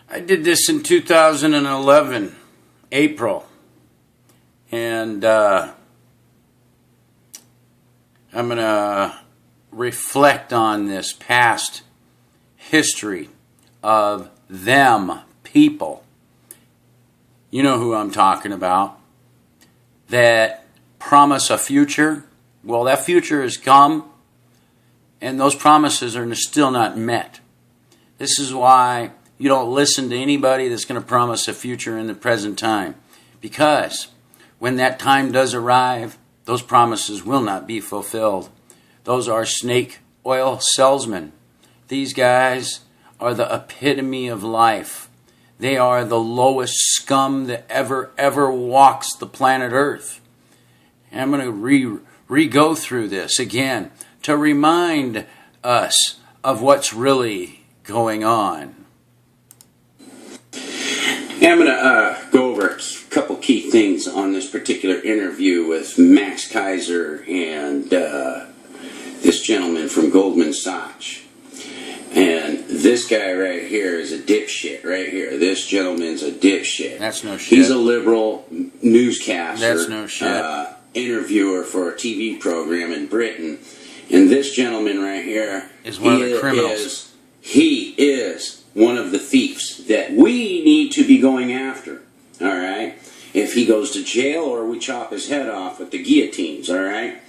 I did this in 2011, April, and I'm going to reflect on this past history of them people. You know who I'm talking about, that promise a future. Well, that future has come, and those promises are still not met. This is why you don't listen to anybody that's going to promise a future in the present time. Because when that time does arrive, those promises will not be fulfilled. Those are snake oil salesmen. These guys are the epitome of life. They are the lowest scum that ever walks the planet Earth. And I'm going to re-go through this again to remind us of what's really going on. Yeah, I'm going to go over a couple key things on this particular interview with Max Kaiser and this gentleman from Goldman Sachs. And this guy right here is a dipshit right here. This gentleman's a dipshit. That's no shit. He's a liberal newscaster. That's no shit. Interviewer for a TV program in Britain. And this gentleman right here is one of the criminals. He is one of the thieves that we need to be going after. All right? If he goes to jail or we chop his head off with the guillotines. All right?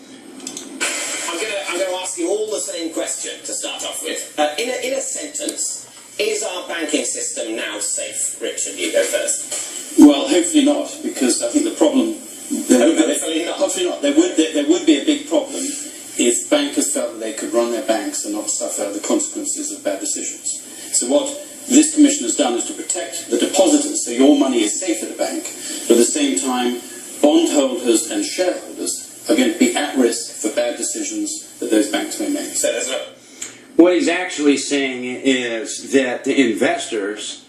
I'm going to ask you all the same question to start off with. In a sentence, is our banking system now safe? Richard, you go first. Well, hopefully not, because I think the problem... Hopefully not. Hopefully not. There would be a big problem if bankers felt that they could run their banks and not suffer the consequences of bad decisions. So what this commission has done is to protect the depositors, so your money is safe at a bank, but at the same time, bondholders and shareholders are going to be at risk for bad decisions that those banks may make. So there's no... What he's actually saying is that the investors,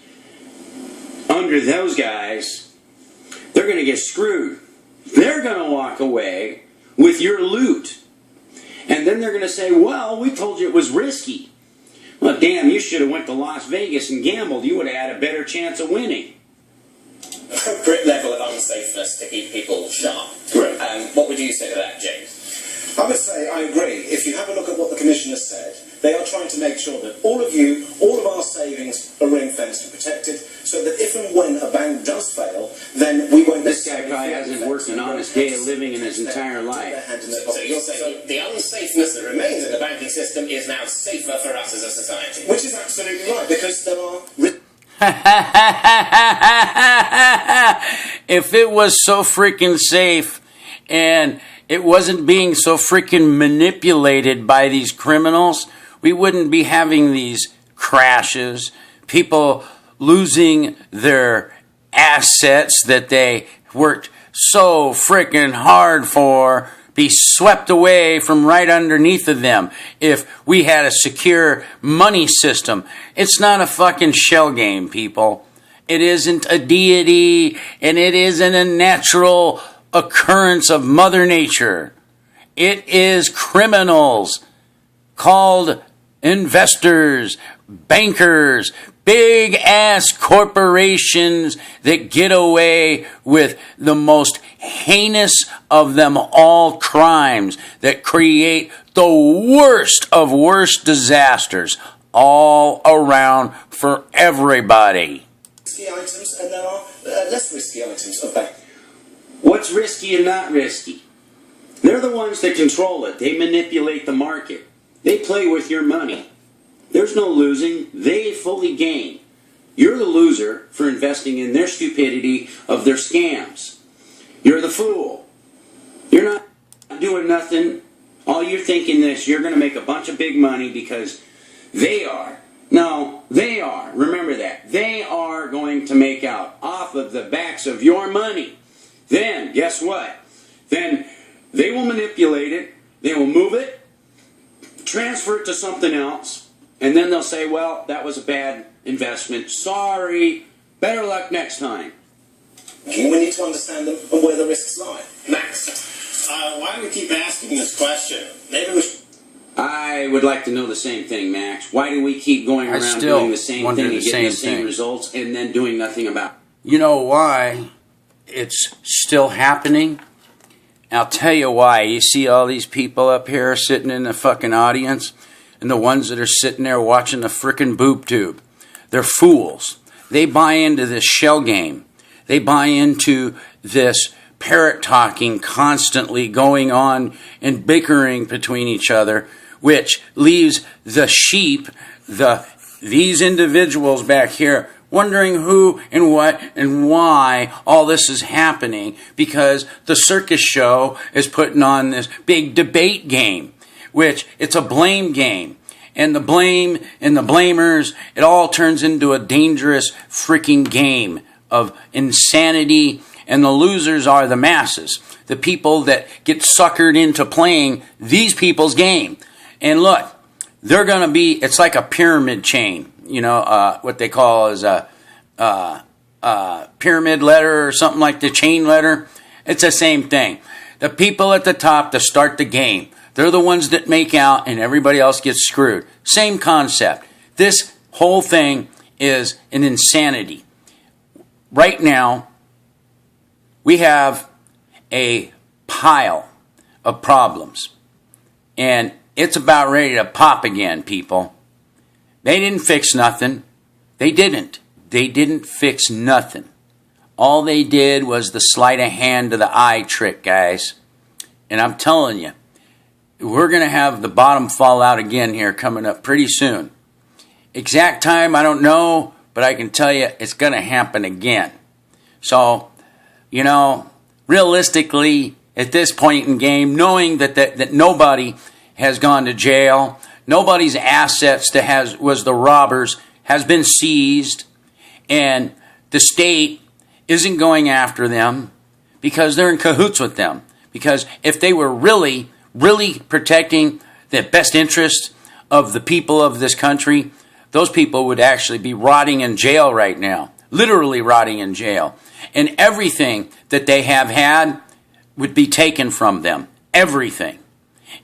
under those guys, they're going to get screwed. They're going to walk away with your loot. And then they're going to say, well, we told you it was risky. Well, damn, you should have went to Las Vegas and gambled. You would have had a better chance of winning. Appropriate level of unsafeness to keep people sharp. Correct. What would you say to that, James? I would say I agree. If you have a look at what the Commission has said, they are trying to make sure that all of our savings are ring-fenced and protected, so that if and when a bank does fail, then we won't... This guy probably hasn't worked an honest day of living in his entire life. So you're saying the unsafeness that remains in the banking system is now safer for us as a society? Which is absolutely right, because there are... If it was so freaking safe and it wasn't being so freaking manipulated by these criminals, we wouldn't be having these crashes, people losing their assets that they worked so freaking hard for, be swept away from right underneath of them. If we had a secure money system, it's not a fucking shell game, people. It isn't a deity, and it isn't a natural occurrence of Mother Nature. It is criminals called investors, bankers, big ass corporations that get away with the most heinous of them all crimes that create the worst of worst disasters all around for everybody. Risky items, and there are less risky items of bank. What's risky and not risky? They're the ones that control it. They manipulate the market. They play with your money. There's no losing. They fully gain. You're the loser for investing in their stupidity of their scams. You're the fool. You're not doing nothing. All you're thinking is you're going to make a bunch of big money because they are. No, they are. Remember that. They are going to make out off of the backs of your money. Then, guess what? Then they will manipulate it. They will move it, transfer it to something else, and then they'll say, well, that was a bad investment. Sorry. Better luck next time. We need to understand them and where the risks lie. Max? Why do we keep asking this question? Maybe we should... I would like to know the same thing, Max. Why do we keep going around doing the same thing and getting the same results and then doing nothing about it? You know why it's still happening? I'll tell you why. You see all these people up here sitting in the fucking audience, and the ones that are sitting there watching the frickin' boob tube. They're fools. They buy into this shell game. They buy into this parrot talking constantly going on and bickering between each other, which leaves the sheep, these individuals back here, wondering who and what and why all this is happening, because the circus show is putting on this big debate game, which it's a blame game. And the blame and the blamers, it all turns into a dangerous freaking game of insanity, and the losers are the masses, the people that get suckered into playing these people's game. And look, they're going to be, it's like a pyramid chain, you know, what they call is a pyramid letter or something like the chain letter. It's the same thing. The people at the top that start the game, they're the ones that make out and everybody else gets screwed. Same concept. This whole thing is an insanity. Right now, we have a pile of problems. And it's about ready to pop again, people. They didn't fix nothing. They didn't. They didn't fix nothing. All they did was the sleight of hand to the eye trick, guys. And I'm telling you, we're going to have the bottom fall out again here coming up pretty soon. Exact time, I don't know, but I can tell you it's going to happen again. So, you know, realistically, at this point in game, knowing that nobody has gone to jail, nobody's assets that was the robbers has been seized, and the state isn't going after them because they're in cahoots with them. Because if they were really protecting the best interest of the people of this country, those people would actually be rotting in jail right now. Literally rotting in jail. And everything that they have had would be taken from them. Everything.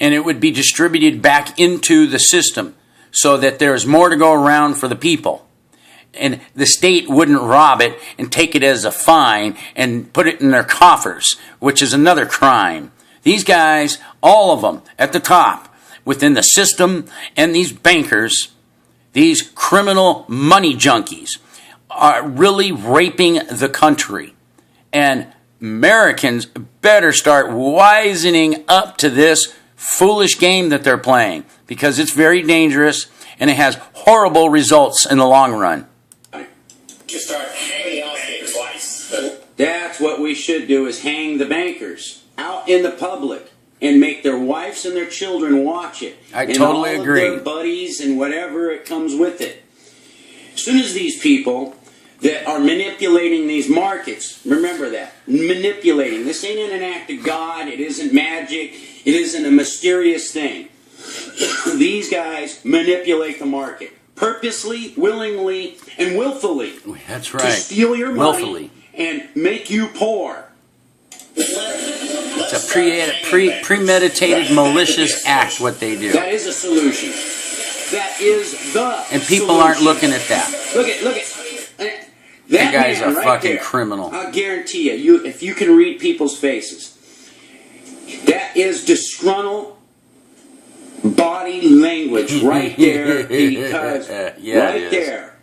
And it would be distributed back into the system so that there's more to go around for the people. And the state wouldn't rob it and take it as a fine and put it in their coffers, which is another crime. These guys, all of them at the top, within the system, and these bankers, these criminal money junkies, are really raping the country. And Americans better start wisening up to this foolish game that they're playing, because it's very dangerous and it has horrible results in the long run. Just start hanging off it twice. That's what we should do, is hang the bankers out in the public and make their wives and their children watch it. I totally agree. And all of their buddies and whatever it comes with it. As soon as these people that are manipulating these markets, remember that, manipulating. This ain't an act of God. It isn't magic. It isn't a mysterious thing. These guys manipulate the market purposely, willingly, and willfully. That's right. To steal your money willfully. And make you poor. It's a premeditated, malicious act, what they do. That is a solution. That is the And people solution. aren't looking at that. Look at. That guy's a right fucking there, criminal. I guarantee you, if you can read people's faces, that is disgruntled body language right there, because right there,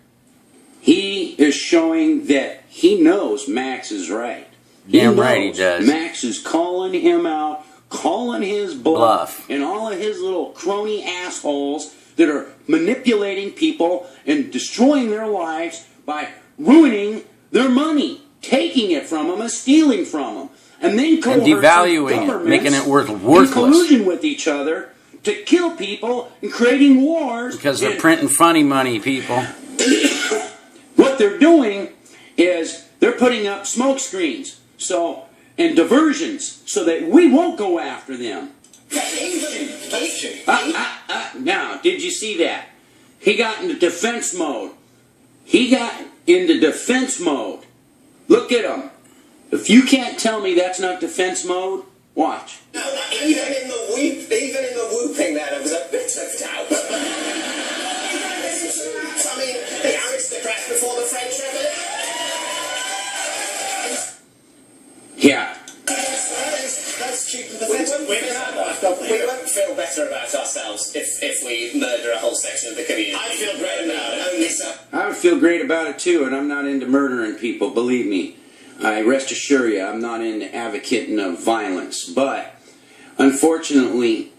he is showing that he knows Max is right. Damn right he does. Max is calling him out, calling his bluff, and all of his little crony assholes that are manipulating people and destroying their lives by ruining their money, taking it from them and stealing from them, and then devaluing it, making it worthless. In collusion with each other to kill people and creating wars. Because they're printing funny money, people. What they're doing is they're putting up smoke screens and diversions so that we won't go after them. Now, did you see that? He got into defense mode. Look at him. If you can't tell me that's not defense mode, watch. No, even in the whooping, there was a bit feel great about it too, and I'm not into murdering people, believe me. I rest assure you, I'm not into advocating of violence. But, unfortunately,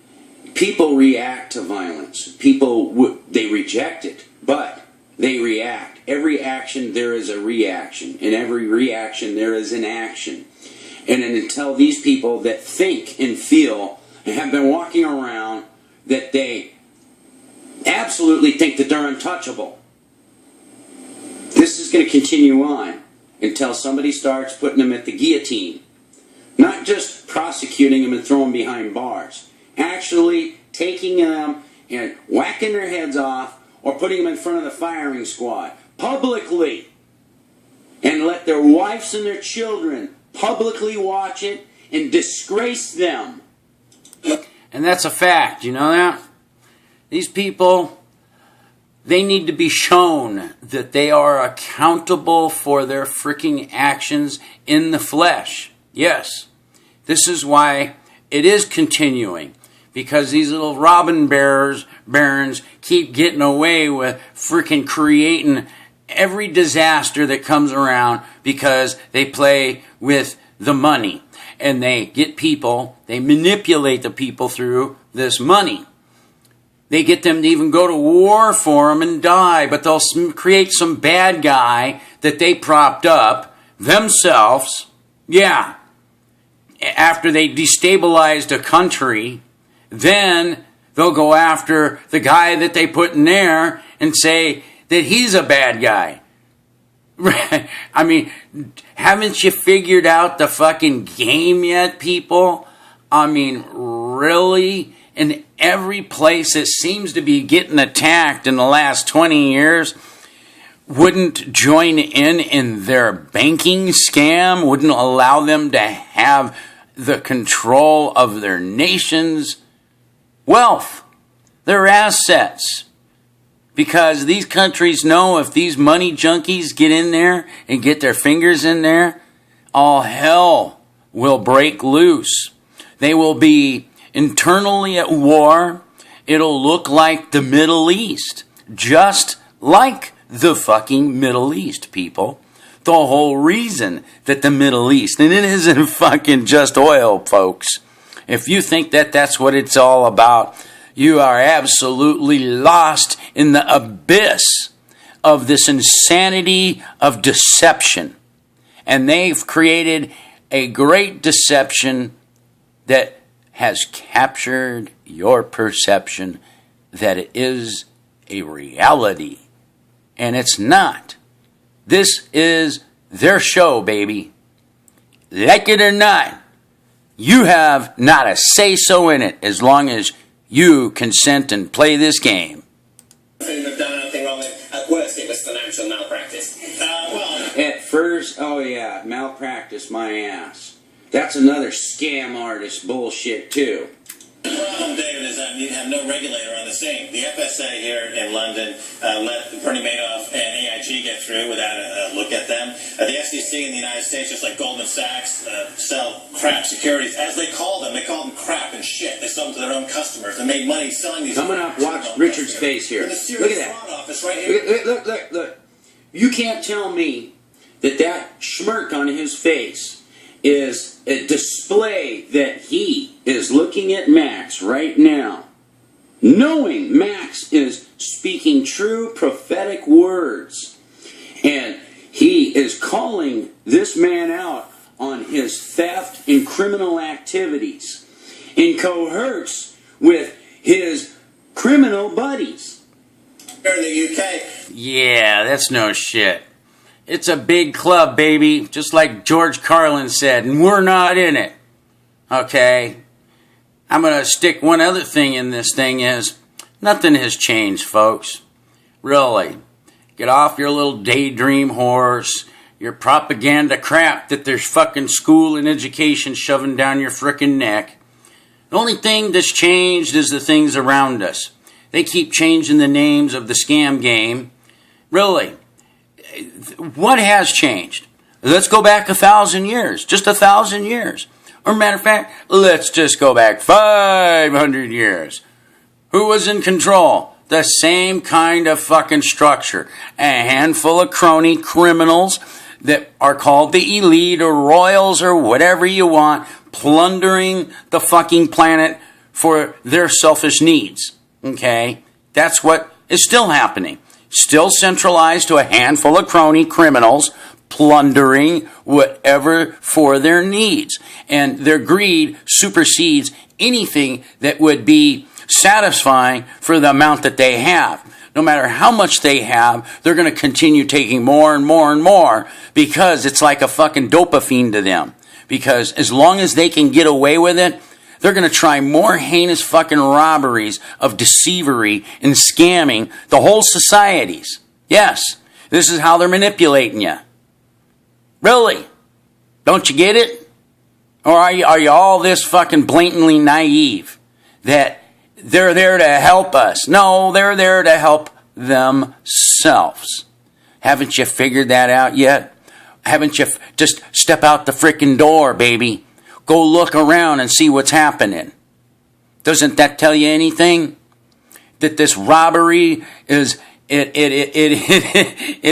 people react to violence. People, they reject it, but they react. Every action, there is a reaction. In every reaction, there is an action. And until these people that think and feel and have been walking around that they absolutely think that they're untouchable, this is going to continue on until somebody starts putting them at the guillotine. Not just prosecuting them and throwing them behind bars. Actually taking them and whacking their heads off or putting them in front of the firing squad publicly, and let their wives and their children publicly watch it and disgrace them. And that's a fact, you know that? These people, they need to be shown that they are accountable for their freaking actions in the flesh. Yes, this is why it is continuing. Because these little robin barons keep getting away with freaking creating every disaster that comes around because they play with the money. And they get people, they manipulate the people through this money. They get them to even go to war for them and die, but they'll create some bad guy that they propped up themselves. Yeah. After they destabilized a country, then they'll go after the guy that they put in there and say that he's a bad guy. I mean, haven't you figured out the fucking game yet, people? I mean, really? In every place it seems to be getting attacked in the last 20 years, wouldn't join in their banking scam, wouldn't allow them to have the control of their nation's wealth, their assets. Because these countries know if these money junkies get in there and get their fingers in there, all hell will break loose. They will be internally at war. It'll look like the Middle East. Just like the fucking Middle East, people. The whole reason that the Middle East, and it isn't fucking just oil, folks. If you think that that's what it's all about, you are absolutely lost in the abyss of this insanity of deception. And they've created a great deception that has captured your perception that it is a reality. And it's not. This is their show, baby. Like it or not, you have not a say-so in it as long as you consent and play this game. Have done anything wrong. At worst, it was financial malpractice. At first, oh yeah, malpractice my ass. That's another scam artist bullshit too. The problem, David, is that you have no regulator on the scene. The FSA here in London let Bernie Madoff and AIG get through without a look at them. The SEC in the United States, just like Goldman Sachs, sell crap securities. As they call them crap and shit. They sell them to their own customers. They made money selling these. Coming up, watch Richard's face here. Look at that. Office right here. Look. You can't tell me that smirk on his face is a display that he is looking at Max right now, knowing Max is speaking true prophetic words, and he is calling this man out on his theft and criminal activities, and cohorts with his criminal buddies. Here in the UK. Yeah, that's no shit. It's a big club, baby, just like George Carlin said, and we're not in it. Okay? I'm going to stick one other thing in this thing is, nothing has changed, folks. Really. Get off your little daydream horse, your propaganda crap that there's fucking school and education shoving down your frickin' neck. The only thing that's changed is the things around us. They keep changing the names of the scam game. Really. What has changed? Let's go back 1,000 years. Just 1,000 years. Or matter of fact, let's just go back 500 years. Who was in control? the same kind of fucking structure. A handful of crony criminals that are called the elite or royals or whatever you want, plundering the fucking planet for their selfish needs. Okay? That's what is still happening. Still centralized to a handful of crony criminals plundering whatever for their needs. And their greed supersedes anything that would be satisfying for the amount that they have. No matter how much they have, they're going to continue taking more and more and more because it's like a fucking dopamine to them. Because as long as they can get away with it, they're going to try more heinous fucking robberies of deceivery and scamming the whole societies. Yes, this is how they're manipulating you. Really? Don't you get it? Or are you all this fucking blatantly naive that they're there to help us? No, they're there to help themselves. Haven't you figured that out yet? Haven't you just step out the frickin' door, baby? Go look around and see what's happening. Doesn't that tell you anything? That this robbery is it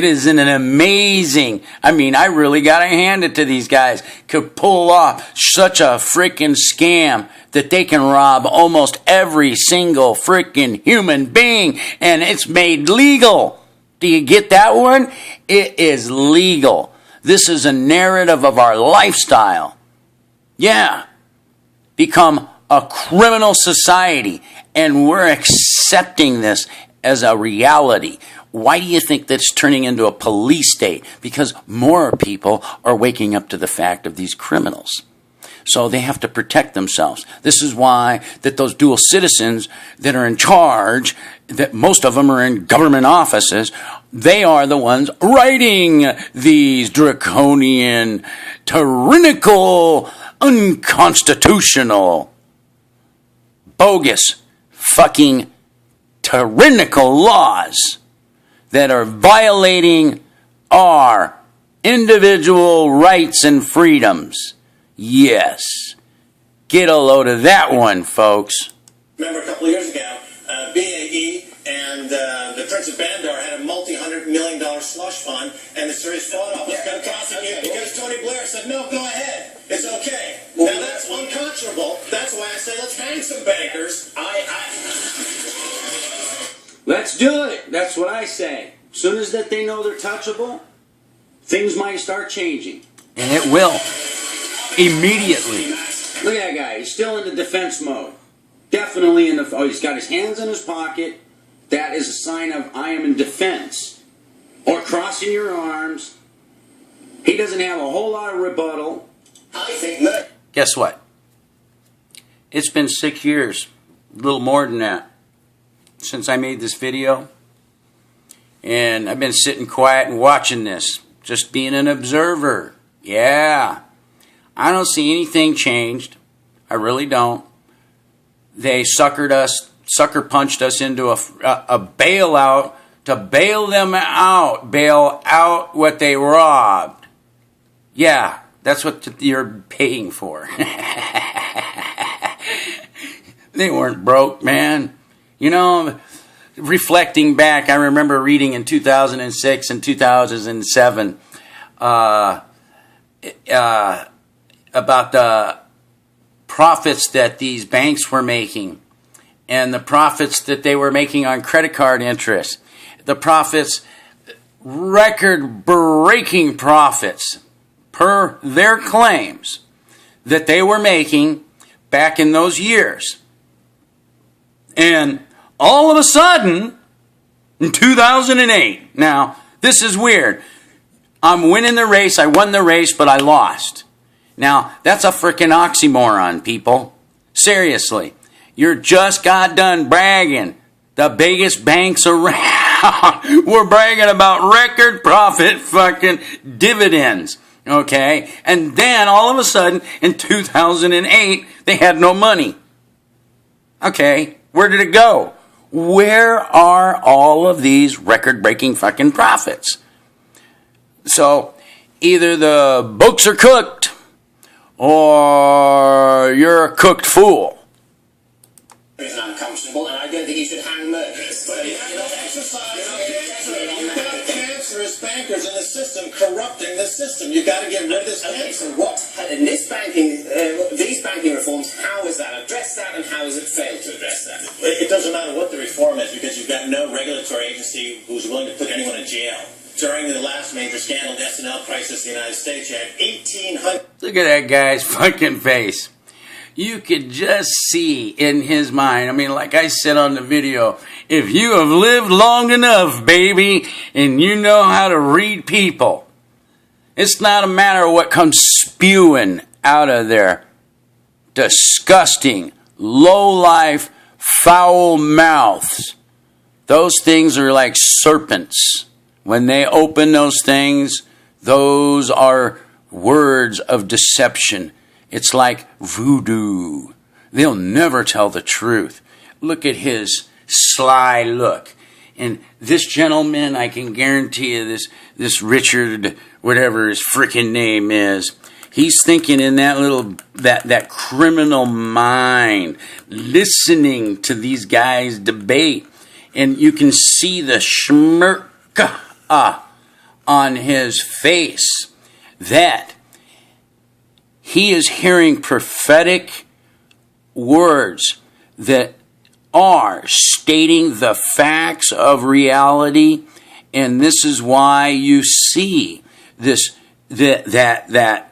is an amazing. I mean, I really gotta hand it to these guys. Could pull off such a freaking scam that they can rob almost every single freaking human being, and it's made legal. Do you get that one? It is legal. This is a narrative of our lifestyle. Yeah. Become a criminal society, and we're accepting this as a reality. Why do you think that's turning into a police state? Because more people are waking up to the fact of these criminals. So they have to protect themselves. This is why that those dual citizens that are in charge, that most of them are in government offices, they are the ones writing these draconian, tyrannical, unconstitutional, bogus, fucking tyrannical laws that are violating our individual rights and freedoms. Yes. Get a load of that one, folks. Remember a couple of years ago, BAE and the Prince of Bandar had a multi-$100 million slush fund, and the Serious Fraud Office got to prosecute because Tony Blair said, no, go ahead. It's okay. Now, that's unconscionable. That's why I say let's hang some bankers. Let's do it. That's what I say. As soon as that they know they're touchable, things might start changing. And it will. Immediately. Look at that guy. He's still in the defense mode. Definitely in the... Oh, he's got his hands in his pocket. That is a sign of I am in defense. Or crossing your arms. He doesn't have a whole lot of rebuttal. I think that... Guess what? It's been 6 years. A little more than that. Since I made this video. And I've been sitting quiet and watching this. Just being an observer. Yeah. I don't see anything changed. I really don't. They sucker punched us into a bailout to bail them out. Bail out what they robbed. Yeah, that's what you're paying for. They weren't broke, man. You know, reflecting back, I remember reading in 2006 and 2007 about the profits that these banks were making and the profits that they were making on credit card interest. The profits, record-breaking profits per their claims that they were making back in those years. And all of a sudden, in 2008, now, this is weird. I'm winning the race, I won the race, but I lost. Now, that's a freaking oxymoron, people. Seriously. You're just got done bragging. The biggest banks around were bragging about record profit fucking dividends. Okay? And then, all of a sudden, in 2008, they had no money. Okay, where did it go? Where are all of these record-breaking fucking profits? So, either the books are cooked, or you're a cooked fool. It's unconscionable, and I don't think you should hang murderers. cancerous bankers in the system corrupting the system. You've got to get rid of this. Okay, so what in this banking, these banking reforms? How is that addressed that, and how has it failed to address that? It doesn't matter what the reform is because you've got no regulatory agency who's willing to put anyone in jail. During the last major scandal, the S&L crisis in the United States, you had 1,800. Look at that guy's fucking face. You could just see in his mind. I mean, like I said on the video, if you have lived long enough, baby, and you know how to read people, it's not a matter of what comes spewing out of their disgusting, low-life, foul mouths. Those things are like serpents. When they open those things, those are words of deception. It's like voodoo. They'll never tell the truth. Look at his sly look. And this gentleman, I can guarantee you, this Richard, whatever his freaking name is, he's thinking in that criminal mind, listening to these guys debate. And you can see the smirk on his face that he is hearing prophetic words that are stating the facts of reality, and this is why you see that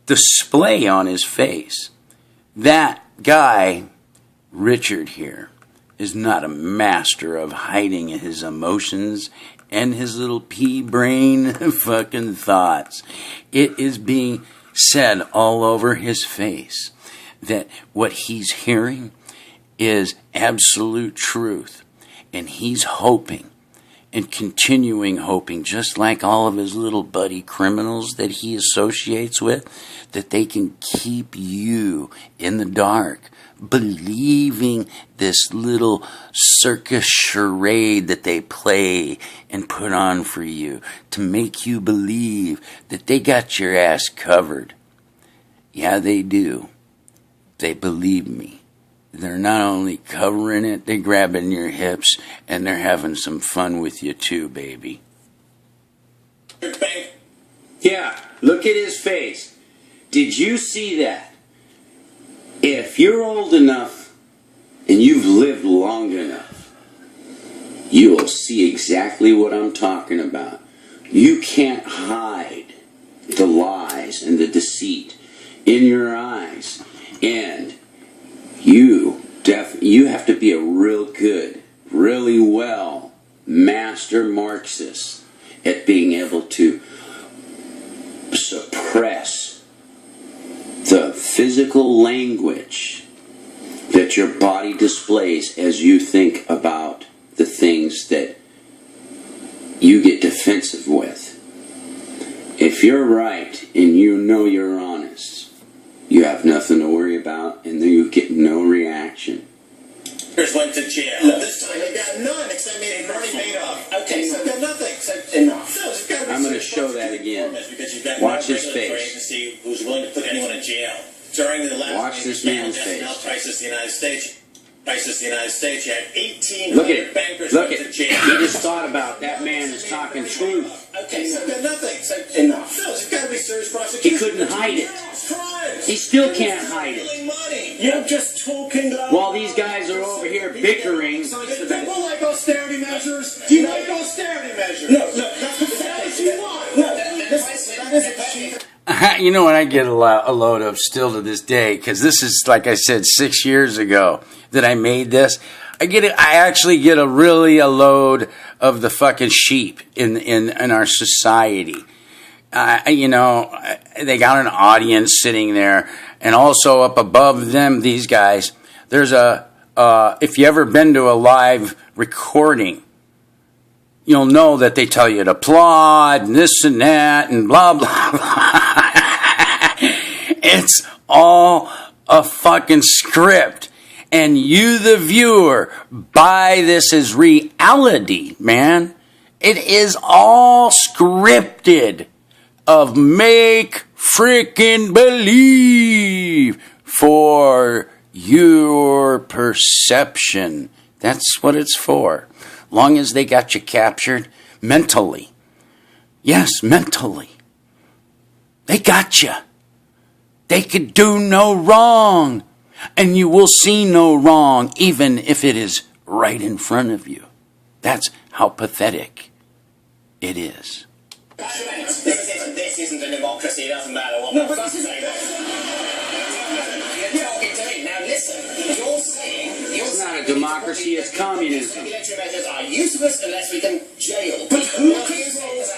display on his face. That guy, Richard here, is not a master of hiding his emotions and his little pea brain fucking thoughts. It is being said all over his face that what he's hearing is absolute truth. And he's hoping and continuing hoping, just like all of his little buddy criminals that he associates with, that they can keep you in the dark, believing this little circus charade that they play and put on for you to make you believe that they got your ass covered. Yeah, they do. They believe me. They're not only covering it, they're grabbing your hips and they're having some fun with you too, baby. Yeah, look at his face. Did you see that? If you're old enough and you've lived long enough, you will see exactly what I'm talking about. You can't hide the lies and the deceit in your eyes. And you have to be a real good, really well master Marxist at being able to suppress the physical language that your body displays as you think about the things that you get defensive with. If you're right and you know you're honest, you have nothing to worry about and then you get no reaction. Went to jail. No, this time they got none except maybe Bernie Madoff. Okay, so got nothing. So enough. No, I'm going to show that again. Watch his face. Agency who's willing to put anyone in jail. During the last Watch this man's face. Crisis in the United States. You had 1,800 look at it. bankers Look went at to jail. He just thought about that man is talking truth. Okay, so got nothing. So enough. No, there's got to be serious He prosecution. couldn't hide it. Crimes. He still can't hide it. Money. You're just talking loud. While these guys are over here bickering. People like austerity measures. Do you like austerity measures? No, that's what you want. No, that is You know what I get a load of still to this day, because this is, like I said, 6 years ago that I made this. I actually get a load of the fucking sheep in our society. They got an audience sitting there, and also up above them, these guys, there's if you ever been to a live recording, you'll know that they tell you to applaud and this and that and blah, blah, blah. It's all a fucking script. And you, the viewer, buy this as reality, man. It is all scripted of make freaking believe for your perception. That's what it's for. Long as they got you captured mentally. Yes, mentally. They got you. They could do no wrong. And you will see no wrong, even if it is right in front of you. That's how pathetic it is. This isn't a democracy. It doesn't matter what the fuck say. You're talking to me. Now listen. You're saying... It's not a democracy, it's communism. Regulatory measures are useless unless we can jail. But who controls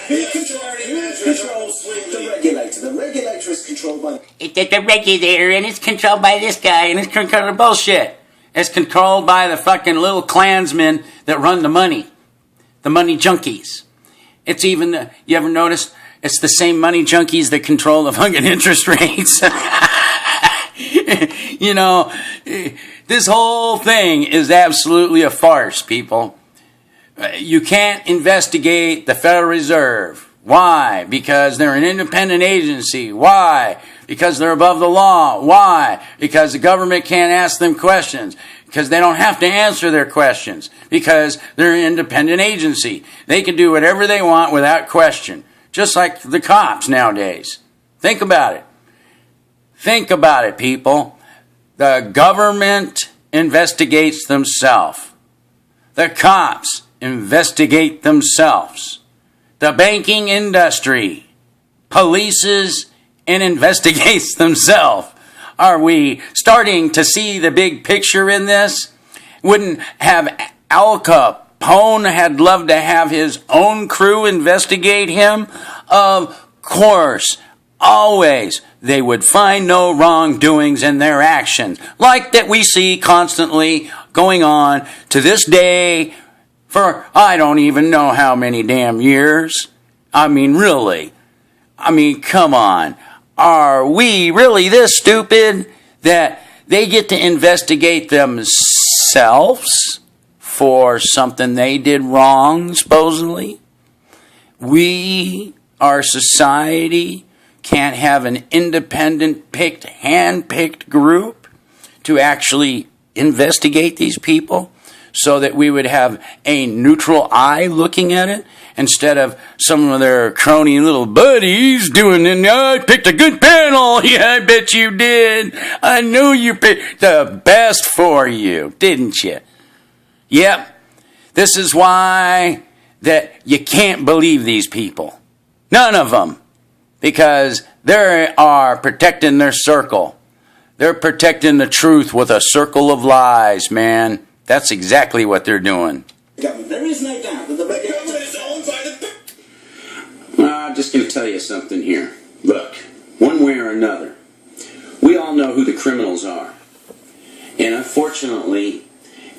the regulator? The regulator is controlled by... It's the regulator, and it's controlled by this guy, and it's controlled by bullshit. It's controlled by the fucking little clansmen that run the money junkies. It's even, you ever notice, it's the same money junkies that control the fucking interest rates. You know, this whole thing is absolutely a farce, people. You can't investigate the Federal Reserve. Why? Because they're an independent agency. Why? Because they're above the law. Why? Because the government can't ask them questions. Because they don't have to answer their questions. Because they're an independent agency. They can do whatever they want without question. Just like the cops nowadays. Think about it. Think about it, people. The government investigates themselves. The cops investigate themselves. The banking industry polices and investigates themselves. Are we starting to see the big picture in this? Wouldn't have Al Capone had loved to have his own crew investigate him? Of course. Always, they would find no wrongdoings in their actions, like that we see constantly going on to this day for I don't even know how many damn years. I mean, really. I mean, come on. Are we really this stupid that they get to investigate themselves for something they did wrong, supposedly? We, our society, can't have an independent, hand-picked group to actually investigate these people so that we would have a neutral eye looking at it instead of some of their crony little buddies doing it. I picked a good panel. Yeah, I bet you did. I knew you picked the best for you, didn't you? Yep. This is why that you can't believe these people. None of them. Because they are protecting their circle. They're protecting the truth with a circle of lies, man. That's exactly what they're doing. There is no doubt that the regulator is owned by the... I'm just going to tell you something here. Look, one way or another, we all know who the criminals are. And unfortunately,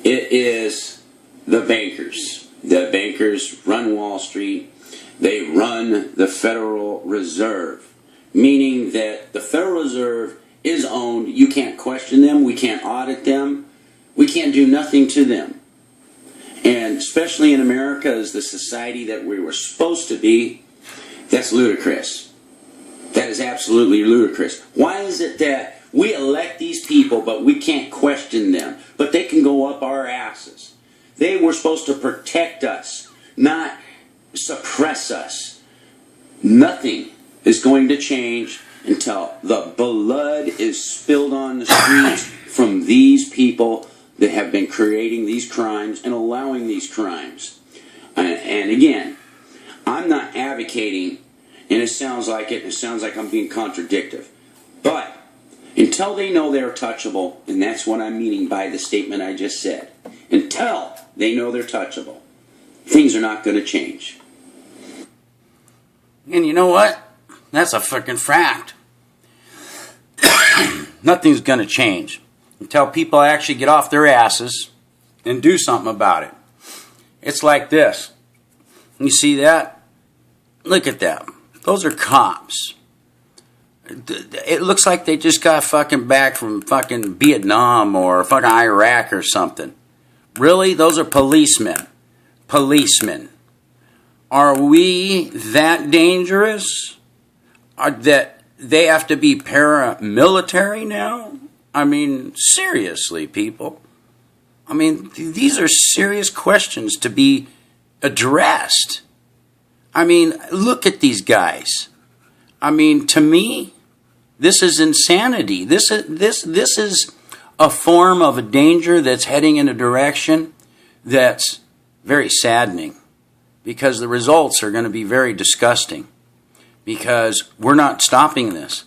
it is the bankers. The bankers run Wall Street. They run the Federal Reserve, meaning that the Federal Reserve is owned. You can't question them. We can't audit them. We can't do nothing to them. And especially in America as the society that we were supposed to be, that's ludicrous. That is absolutely ludicrous. Why is it that we elect these people, but we can't question them, but they can go up our asses? They were supposed to protect us, not suppress us. Nothing is going to change until the blood is spilled on the streets from these people that have been creating these crimes and allowing these crimes. And again, I'm not advocating, and it sounds like I'm being contradictory, but until they know they're touchable, and that's what I'm meaning by the statement I just said, until they know they're touchable, things are not going to change. And you know what? That's a freaking fact. Nothing's going to change until people actually get off their asses and do something about it. It's like this. You see that? Look at that. Those are cops. It looks like they just got fucking back from fucking Vietnam or fucking Iraq or something. Really? Those are policemen. Policemen. Are we that dangerous? That they have to be paramilitary now? I mean, seriously, people. I mean, these are serious questions to be addressed. I mean, look at these guys. I mean, to me, this is insanity. This is a form of a danger that's heading in a direction that's very saddening, because the results are going to be very disgusting, because we're not stopping this.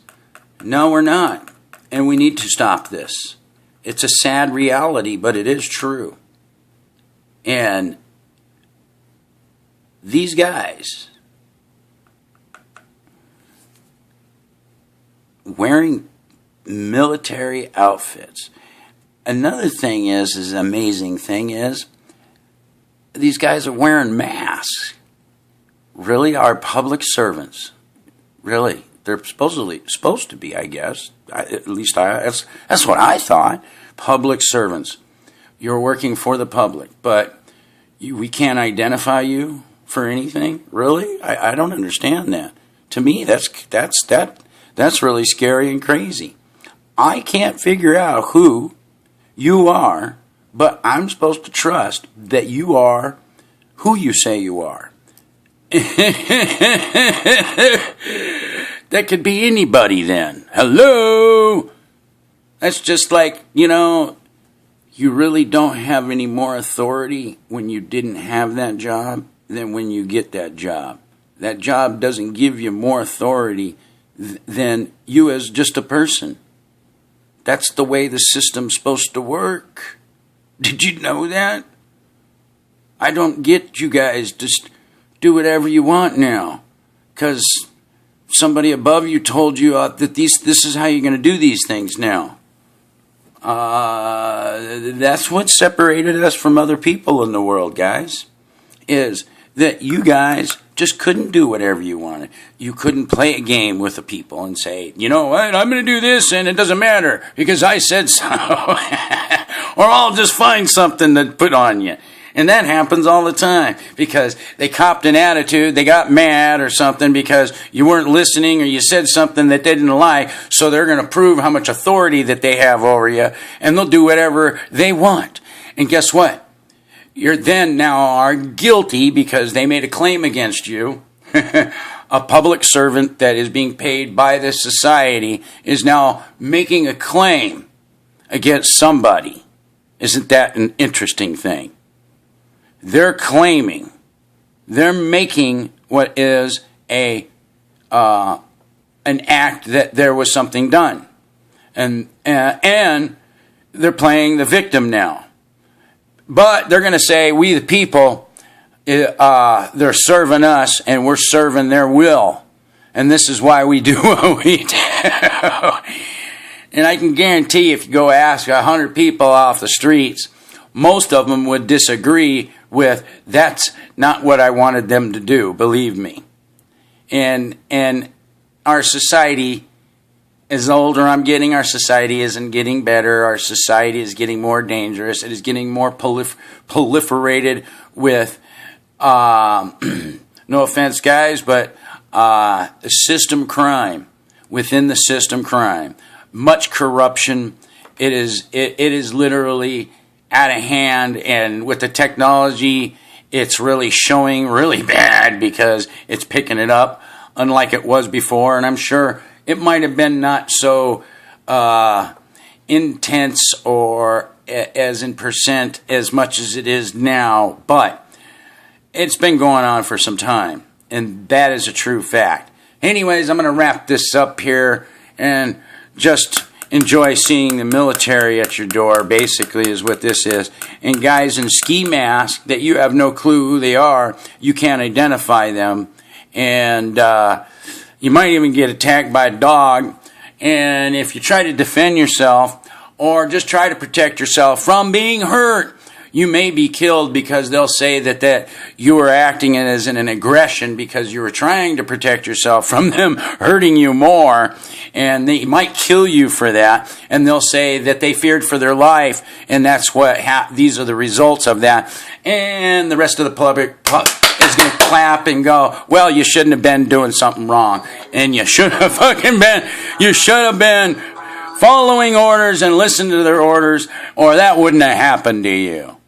No, we're not. And we need to stop this. It's a sad reality, but it is true. And these guys wearing military outfits. Another thing is an amazing thing is, these guys are wearing masks. Really? Our public servants. Really? They're supposed to be, I guess. That's what I thought. Public servants. You're working for the public, but we can't identify you for anything? Really? I don't understand that. To me, that's really scary and crazy. I can't figure out who you are, but I'm supposed to trust that you are who you say you are. That could be anybody then. Hello? That's just like, you really don't have any more authority when you didn't have that job than when you get that job. That job doesn't give you more authority than you as just a person. That's the way the system's supposed to work. Did you know that? I don't get you guys just do whatever you want now, because somebody above you told you that this is how you're going to do these things now. That's what separated us from other people in the world, guys, is that you guys just couldn't do whatever you wanted. You couldn't play a game with the people and say, you know what, I'm going to do this and it doesn't matter because I said so. Or I'll just find something to put on you. And that happens all the time because they copped an attitude, they got mad or something because you weren't listening or you said something that they didn't like, so they're going to prove how much authority that they have over you, and they'll do whatever they want. And guess what? You're then now are guilty because they made a claim against you. A public servant that is being paid by this society is now making a claim against somebody. Isn't that an interesting thing? They're claiming, they're making what is an act that there was something done, and they're playing the victim now. But they're going to say, we the people, they're serving us, and we're serving their will, and this is why we do what we do. And I can guarantee, if you go ask 100 people off the streets, most of them would disagree with, that's not what I wanted them to do, believe me. And our society, as the older I'm getting, our society isn't getting better. Our society is getting more dangerous. It is getting more proliferated with, no offense guys, but system crime, within the system crime. Much corruption. It is literally out of hand, and with the technology, it's really showing really bad because it's picking it up, unlike it was before. And I'm sure it might have been not so intense or as in percent as much as it is now, but it's been going on for some time, and that is a true fact. Anyways, I'm going to wrap this up here and just enjoy seeing the military at your door, basically, is what this is. And guys in ski masks that you have no clue who they are, you can't identify them. And you might even get attacked by a dog. And if you try to defend yourself or just try to protect yourself from being hurt, you may be killed, because they'll say that you were acting as an aggression because you were trying to protect yourself from them hurting you more, and they might kill you for that, and they'll say that they feared for their life, and that's what these are the results of that. And the rest of the public is going to clap and go, well, you shouldn't have been doing something wrong, and you should have been following orders and listening to their orders, or that wouldn't have happened to you.